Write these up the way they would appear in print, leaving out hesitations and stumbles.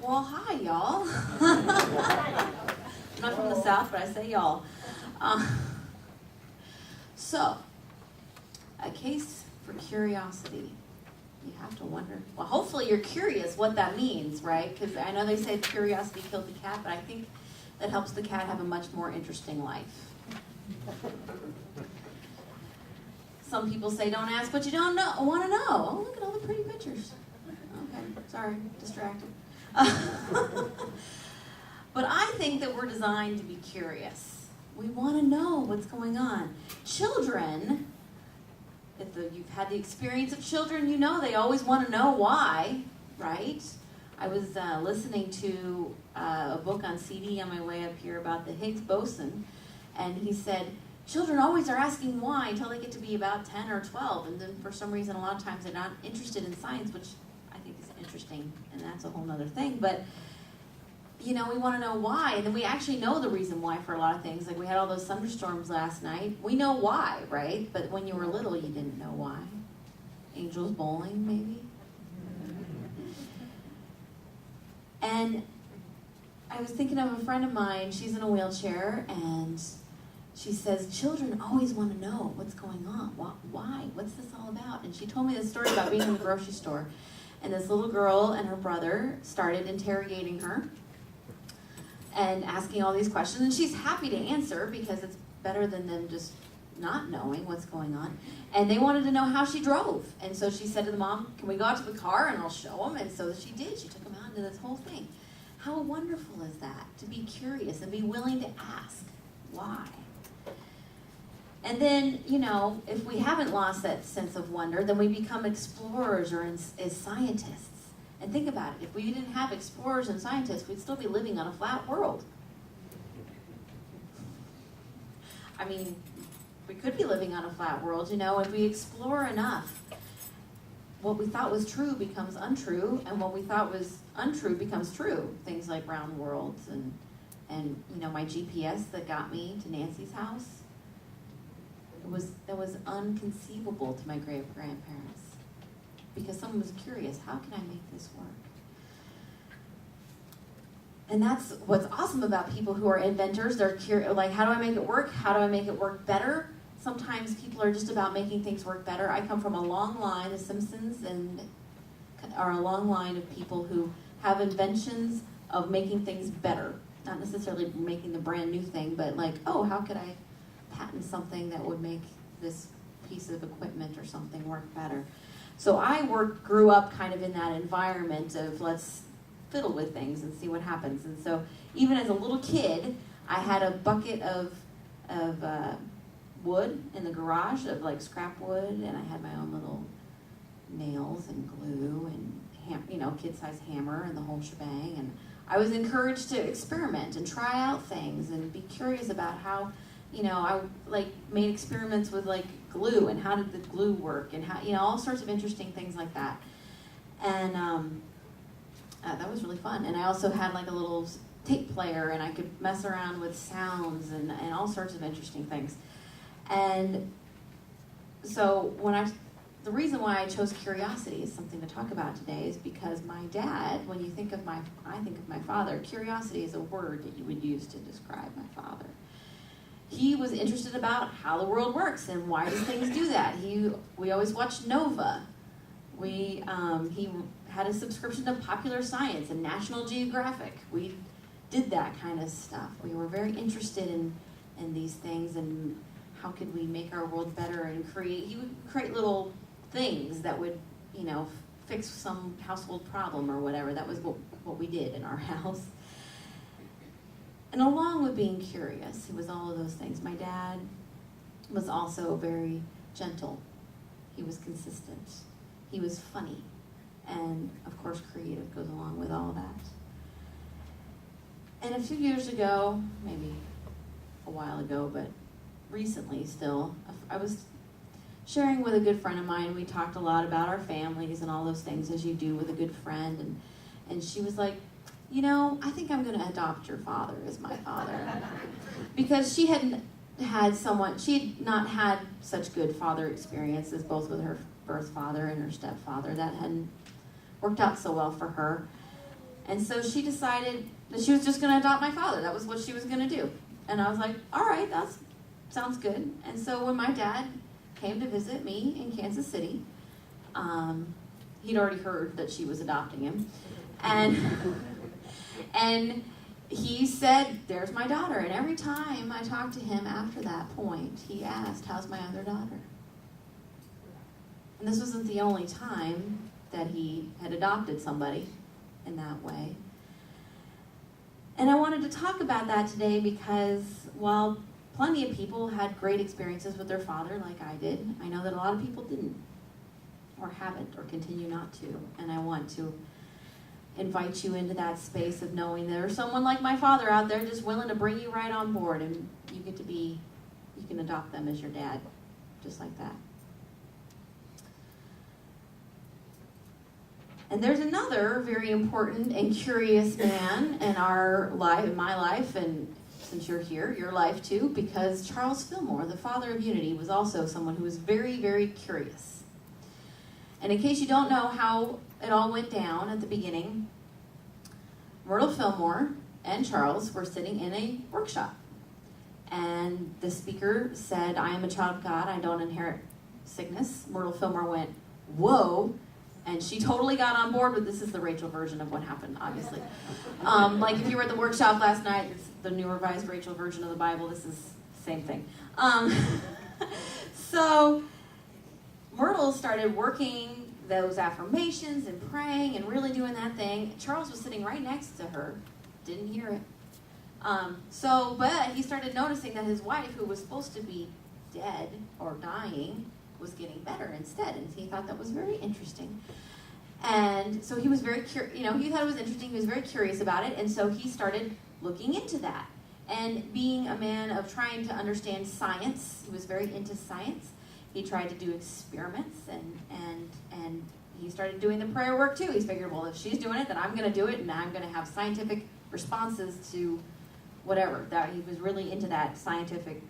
Well, hi, y'all. I'm not from the South, but I say y'all. So, a case for curiosity. You have to wonder. Well, hopefully you're curious what that means, right? Because I know they say curiosity killed the cat, but I think that helps the cat have a much more interesting life. Some people say don't ask what you don't know. Want to know. Oh, look at all the pretty pictures. Okay, sorry, distracted. But I think that we're designed to be curious. We want to know what's going on. Children, if you've had the experience of children, you know they always want to know why, right? I was listening to a book on CD on my way up here about the Higgs boson, and he said, children always are asking why until they get to be about 10 or 12, and then for some reason a lot of times they're not interested in science, which I think is interesting, and that's a whole other thing. But you know, we want to know why, and then we actually know the reason why for a lot of things. Like we had all those thunderstorms last night. We know why, right? But when you were little, you didn't know why. Angels bowling, maybe? And I was thinking of a friend of mine. She's in a wheelchair, and she says, children always want to know what's going on. Why? What's this all about? And she told me this story about being in the grocery store. And this little girl and her brother started interrogating her and asking all these questions. And she's happy to answer because it's better than them just not knowing what's going on. And they wanted to know how she drove. And so she said to the mom, can we go out to the car and I'll show them? And so she did. She took them out into this whole thing. How wonderful is that? To be curious and be willing to ask why. And then, you know, if we haven't lost that sense of wonder, then we become explorers or as scientists. And think about it, if we didn't have explorers and scientists, we'd still be living on a flat world. I mean, we could be living on a flat world, you know, if we explore enough, what we thought was true becomes untrue, and what we thought was untrue becomes true. Things like round worlds and you know, my GPS that got me to Nancy's house. That was unconceivable to my great-grandparents because someone was curious, how can I make this work? And that's what's awesome about people who are inventors. They're curious, like, how do I make it work? How do I make it work better? Sometimes people are just about making things work better. I come from a long line, the Simpsons, and are a long line of people who have inventions of making things better. Not necessarily making the brand new thing, but like, oh, how could I patent something that would make this piece of equipment or something work better? So I grew up kind of in that environment of let's fiddle with things and see what happens. And so even as a little kid, I had a bucket of wood in the garage, of like scrap wood, and I had my own little nails and glue and you know, kid-size hammer and the whole shebang. And I was encouraged to experiment and try out things and be curious about how, you know, I like made experiments with like glue and how did the glue work and how, you know, all sorts of interesting things like that. And that was really fun. And I also had like a little tape player and I could mess around with sounds and all sorts of interesting things. And so the reason why I chose curiosity is something to talk about today is because my dad, when you think of I think of my father, curiosity is a word that you would use to describe my father. He was interested about how the world works and why do things do that. We always watched Nova. He had a subscription to Popular Science and National Geographic. We did that kind of stuff. We were very interested in these things and how could we make our world better and he would create little things that would, you know, fix some household problem or whatever. That was what we did in our house. And along with being curious, it was all of those things. My dad was also very gentle. He was consistent. He was funny. And of course, creative goes along with all that. And a few years ago, maybe a while ago, but recently still, I was sharing with a good friend of mine. We talked a lot about our families and all those things as you do with a good friend. And she was like, you know, I think I'm going to adopt your father as my father. Because she had not had such good father experiences, both with her birth father and her stepfather. That hadn't worked out so well for her. And so she decided that she was just going to adopt my father. That was what she was going to do. And I was like, all right, that sounds good. And so when my dad came to visit me in Kansas City, he'd already heard that she was adopting him. And he said, there's my daughter. And every time I talked to him after that point, he asked, how's my other daughter? And this wasn't the only time that he had adopted somebody in that way. And I wanted to talk about that today because while plenty of people had great experiences with their father like I did, I know that a lot of people didn't, or haven't, or continue not to. And I want to invite you into that space of knowing there's someone like my father out there just willing to bring you right on board, and you can adopt them as your dad, just like that. And there's another very important and curious man in our life, in my life, and since you're here, your life too, because Charles Fillmore, the father of Unity, was also someone who was very, very curious. And in case you don't know how it all went down at the beginning, Myrtle Fillmore and Charles were sitting in a workshop. And the speaker said, I am a child of God, I don't inherit sickness. Myrtle Fillmore went, whoa. And she totally got on board with this is the Rachel version of what happened, obviously. Like if you were at the workshop last night, it's the New Revised Rachel version of the Bible. This is the same thing. So Myrtle started working those affirmations and praying and really doing that thing. Charles was sitting right next to her, didn't hear it. But he started noticing that his wife, who was supposed to be dead or dying, was getting better instead, and he thought that was very interesting. And so he was very he thought it was interesting. He was very curious about it, and so he started looking into that. And being a man of trying to understand science, he was very into science. He tried to do experiments, and he started doing the prayer work too. He figured, well, if she's doing it, then I'm going to do it, and I'm going to have scientific responses to whatever. That he was really into that scientific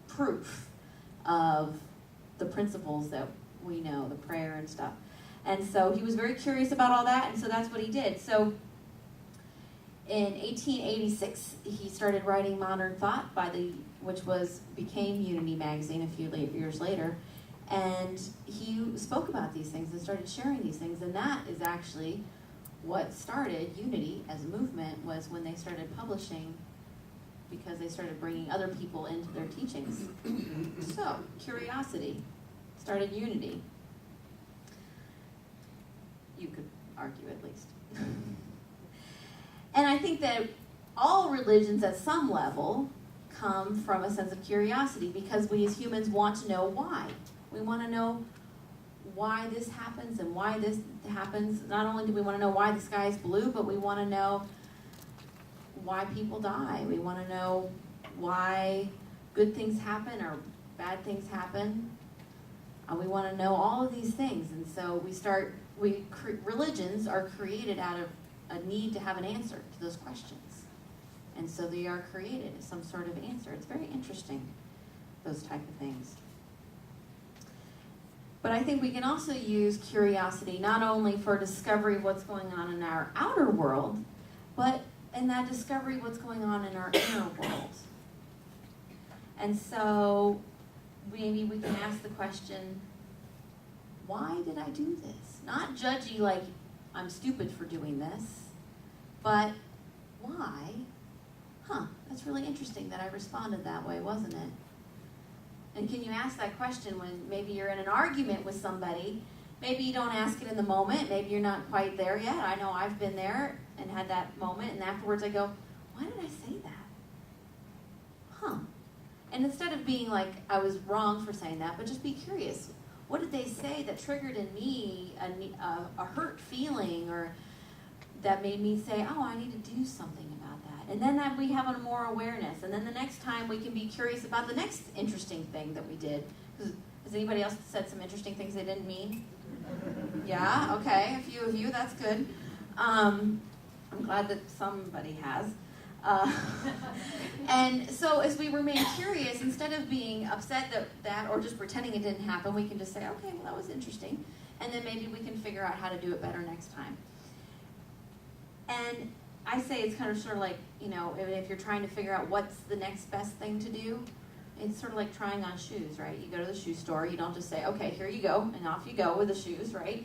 proof of the principles that we know, the prayer and stuff. And so he was very curious about all that, and so that's what he did. So in 1886, he started writing Modern Thought, which became Unity magazine a few years later, and he spoke about these things and started sharing these things, and that is actually what started Unity as a movement, was when they started publishing, because they started bringing other people into their teachings. So, curiosity started Unity. You could argue at least. And I think that all religions at some level come from a sense of curiosity, because we as humans want to know why. We want to know why this happens and why this happens. Not only do we want to know why the sky is blue, but we want to know why people die. We want to know why good things happen or bad things happen. We want to know all of these things. And so religions are created out of a need to have an answer to those questions. And so they are created as some sort of answer. It's very interesting, those type of things. But I think we can also use curiosity not only for discovery of what's going on in our outer world, but in that discovery of what's going on in our inner world. And so maybe we can ask the question, why did I do this? Not judgy like I'm stupid for doing this, but why? That's really interesting that I responded that way, wasn't it? And can you ask that question when maybe you're in an argument with somebody? Maybe you don't ask it in the moment. Maybe you're not quite there yet. I know I've been there and had that moment, and afterwards I go, why did I say that? And instead of being like, I was wrong for saying that, but just be curious. What did they say that triggered in me a hurt feeling, or that made me say, oh, I need to do something about that? And then we have a more awareness. And then the next time we can be curious about the next interesting thing that we did. Has anybody else said some interesting things they didn't mean? Yeah, okay, a few of you, that's good. I'm glad that somebody has. And so as we remain curious, instead of being upset that or just pretending it didn't happen, we can just say, okay, well, that was interesting. And then maybe we can figure out how to do it better next time. And I say it's kind of sort of like, if you're trying to figure out what's the next best thing to do, it's sort of like trying on shoes, right? You go to the shoe store, you don't just say, okay, here you go, and off you go with the shoes, right?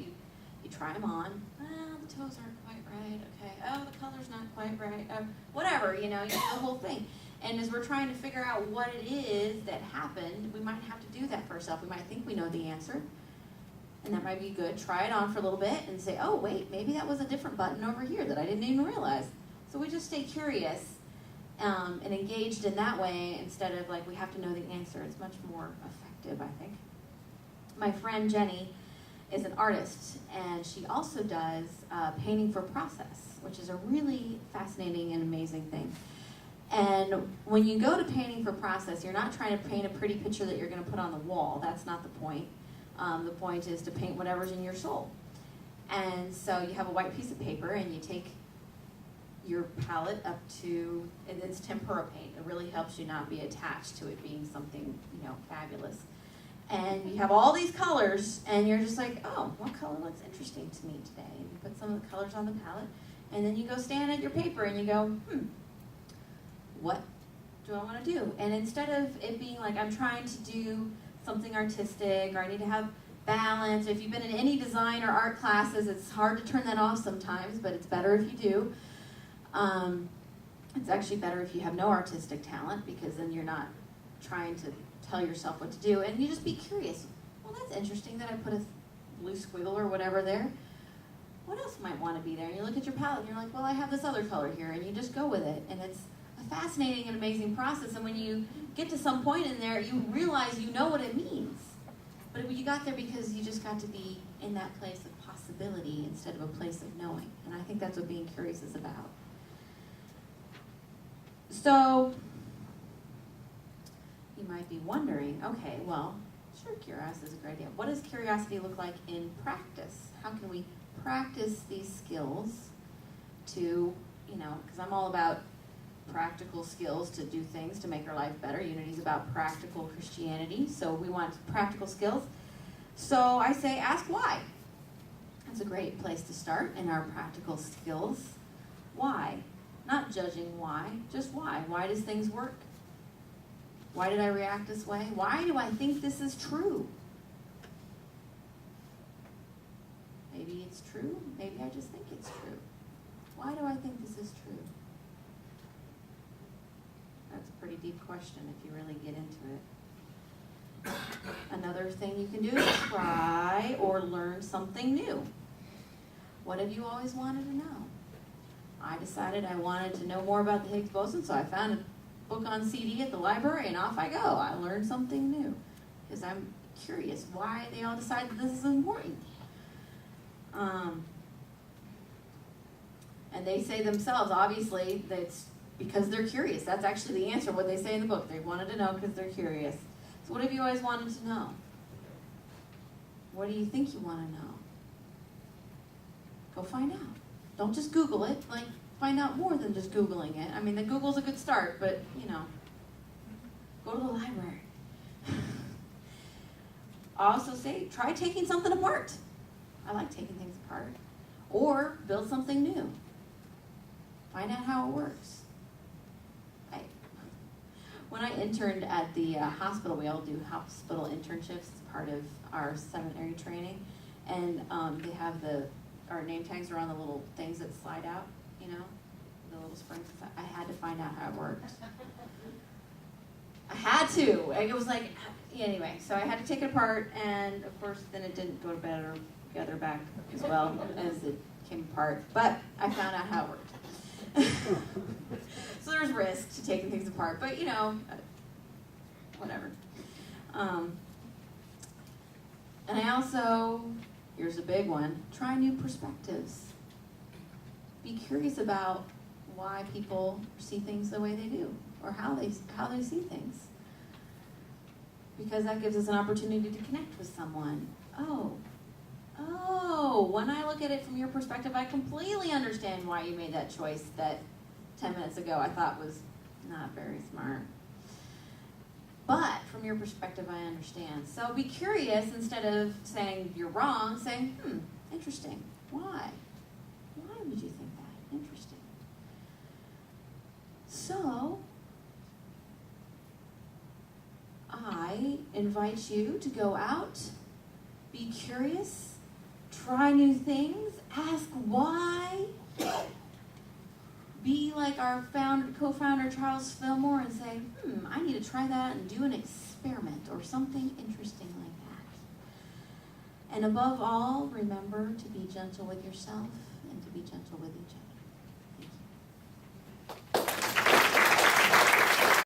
You try them on. The toes aren't quite right, okay. Oh, the color's not quite right. Whatever, you do the whole thing. And as we're trying to figure out what it is that happened, we might have to do that for ourselves. We might think we know the answer, and that might be good. Try it on for a little bit and say, oh, wait, maybe that was a different button over here that I didn't even realize. So we just stay curious and engaged in that way instead of like we have to know the answer. It's much more effective, I think. My friend Jenny is an artist, and she also does painting for process, which is a really fascinating and amazing thing. And when you go to painting for process, you're not trying to paint a pretty picture that you're going to put on the wall. That's not the point. The point is to paint whatever's in your soul. And so you have a white piece of paper, and you take your palette up to, and it's tempera paint. It really helps you not be attached to it being something, fabulous. And you have all these colors, and you're just like, oh, what color looks interesting to me today? And you put some of the colors on the palette, and then you go stand at your paper, and you go, what do I want to do? And instead of it being like I'm trying to do something artistic, or I need to have balance, if you've been in any design or art classes, it's hard to turn that off sometimes, but it's better if you do. It's actually better if you have no artistic talent, because then you're not trying to tell yourself what to do, and you just be curious. Well, that's interesting that I put a blue squiggle or whatever there. What else might want to be there? And you look at your palette, and you're like, well, I have this other color here, and you just go with it, and it's a fascinating and amazing process. And when you get to some point in there, you realize you know what it means, but you got there because you just got to be in that place of possibility instead of a place of knowing. And I think that's what being curious is about. So you might be wondering, okay, well, sure, curiosity is a great idea. What does curiosity look like in practice? How can we practice these skills to, because I'm all about practical skills to do things to make our life better. Unity is about practical Christianity, so we want practical skills. So I say, ask why. That's a great place to start in our practical skills. Why? Not judging why, just why. Why does things work? Why did I react this way? Why do I think this is true? Maybe it's true. Maybe I just think it's true. Why do I think this is true? That's a pretty deep question if you really get into it. Another thing you can do is try or learn something new. What have you always wanted to know? I decided I wanted to know more about the Higgs boson, so I found a book on CD at the library, and off I go. I learned something new because I'm curious why they all decided this is important. And they say themselves, obviously, that's because they're curious. That's actually the answer, what they say in the book. They wanted to know because they're curious. So what have you always wanted to know? What do you think you want to know? Go find out. Don't just Google it. Find out more than just Googling it. I mean, the Google's a good start, but, go to the library. I also say, try taking something apart. I like taking things apart. Or build something new. Find out how it works. When I interned at the hospital, we all do hospital internships as part of our seminary training, and they have our name tags are on the little things that slide out, the little springs. I had to find out how it worked. I had to. It was like, anyway, so I had to take it apart, and of course, then it didn't go together back as well as it came apart, but I found out how it worked. So there's risk to taking things apart, but whatever. And I also, here's a big one, try new perspectives. Be curious about why people see things the way they do, or how they see things. Because that gives us an opportunity to connect with someone. Oh, when I look at it from your perspective, I completely understand why you made that choice that 10 minutes ago I thought was not very smart. But from your perspective, I understand. So be curious instead of saying you're wrong, saying, interesting. Why? Why would you think that? Interesting. I invite you to go out, be curious, try new things, ask why. Be like our co-founder Charles Fillmore and say, I need to try that and do an experiment or something interesting like that. And above all, remember to be gentle with yourself and to be gentle with each other.